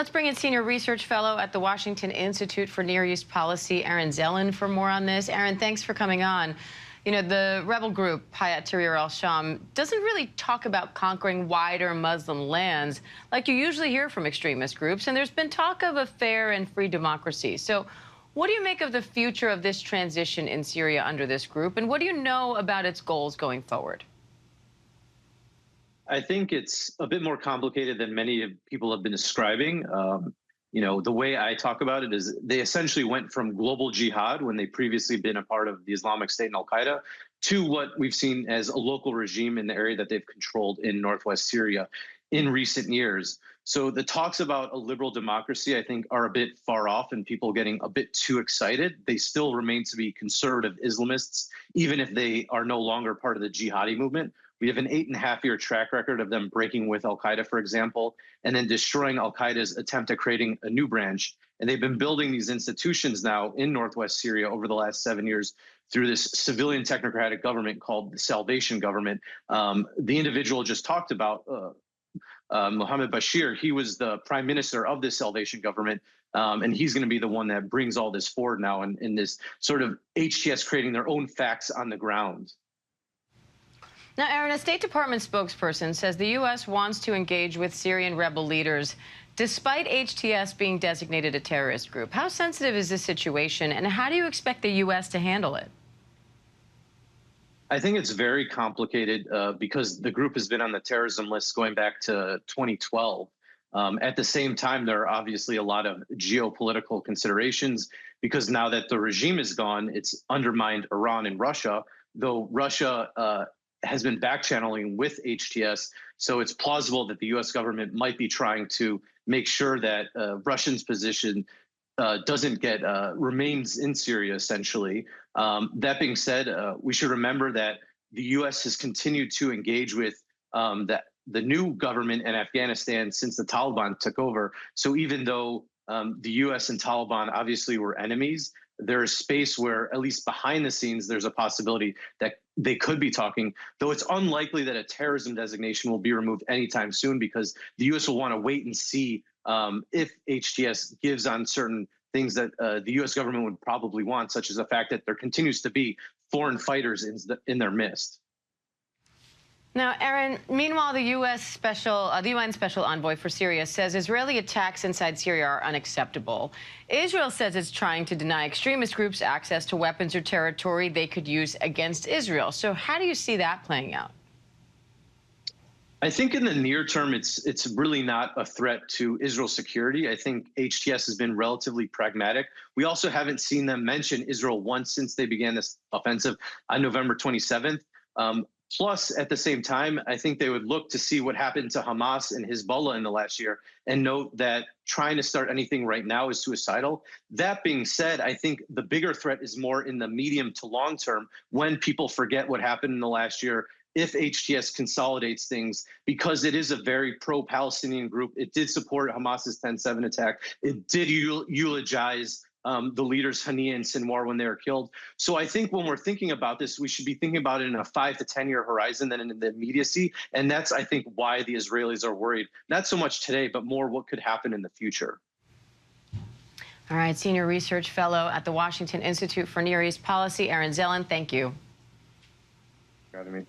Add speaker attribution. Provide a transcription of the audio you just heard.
Speaker 1: Let's bring in Senior Research Fellow at the Washington Institute for Near East Policy, Aaron Zellin, for more on this. Aaron, thanks for coming on. You know, the rebel group, Hayat Tahrir al-Sham, doesn't really talk about conquering wider Muslim lands like you usually hear from extremist groups, and there's been talk of a fair and free democracy. So what do you make of the future of this transition in Syria under this group, and what do you know about its goals going forward?
Speaker 2: I think it's a bit more complicated than many people have been describing. The way I talk about it is they essentially went from global jihad, when they previously been a part of the Islamic State and Al-Qaeda, to what we've seen as a local regime in the area that they've controlled in northwest Syria in recent years. So the talks about a liberal democracy, I think, are a bit far off and people getting a bit too excited. They still remain to be conservative Islamists, even if they are no longer part of the jihadi movement. We have an 8.5-year track record of them breaking with Al-Qaeda, for example, and then destroying Al-Qaeda's attempt at creating a new branch. And they've been building these institutions now in northwest Syria over the last 7 years through this civilian technocratic government called the Salvation Government. The individual just talked about, Mohammed Bashir, he was the prime minister of the Salvation Government, and he's going to be the one that brings all this forward now in this sort of HTS creating their own facts on the ground.
Speaker 1: Now, Aaron, a State Department spokesperson says the U.S. wants to engage with Syrian rebel leaders despite HTS being designated a terrorist group. How sensitive is this situation, and how do you expect the U.S. to handle it?
Speaker 2: I think it's very complicated because the group has been on the terrorism list going back to 2012. At the same time, there are obviously a lot of geopolitical considerations because now that the regime is gone, it's undermined Iran and Russia, though Russia has been back-channeling with HTS, so it's plausible that the U.S. government might be trying to make sure that Russia's position doesn't get remains in Syria, essentially. That being said, we should remember that the U.S. has continued to engage with the new government in Afghanistan since the Taliban took over. So even though the U.S. and Taliban obviously were enemies, there is space where, at least behind the scenes, there's a possibility that they could be talking, though it's unlikely that a terrorism designation will be removed anytime soon because the U.S. will want to wait and see if HTS gives on certain things that the U.S. government would probably want, such as the fact that there continues to be foreign fighters in their midst.
Speaker 1: Now, Aaron, meanwhile, the UN Special Envoy for Syria says Israeli attacks inside Syria are unacceptable. Israel says it's trying to deny extremist groups access to weapons or territory they could use against Israel. So how do you see that playing out?
Speaker 2: I think in the near term, it's really not a threat to Israel's security. I think HTS has been relatively pragmatic. We also haven't seen them mention Israel once since they began this offensive on November 27th. Plus, at the same time, I think they would look to see what happened to Hamas and Hezbollah in the last year and note that trying to start anything right now is suicidal. That being said, I think the bigger threat is more in the medium to long term when people forget what happened in the last year. If HTS consolidates things, because it is a very pro-Palestinian group. It did support Hamas's 10/7 attack. It did eulogize the leaders Haniya and Sinwar when they were killed. So I think when we're thinking about this, we should be thinking about it in a 5 to 10-year horizon than in the immediacy. And that's, I think, why the Israelis are worried, not so much today, but more what could happen in the future.
Speaker 1: All right, Senior Research Fellow at the Washington Institute for Near East Policy, Aaron Zellin, thank you.
Speaker 2: Got me.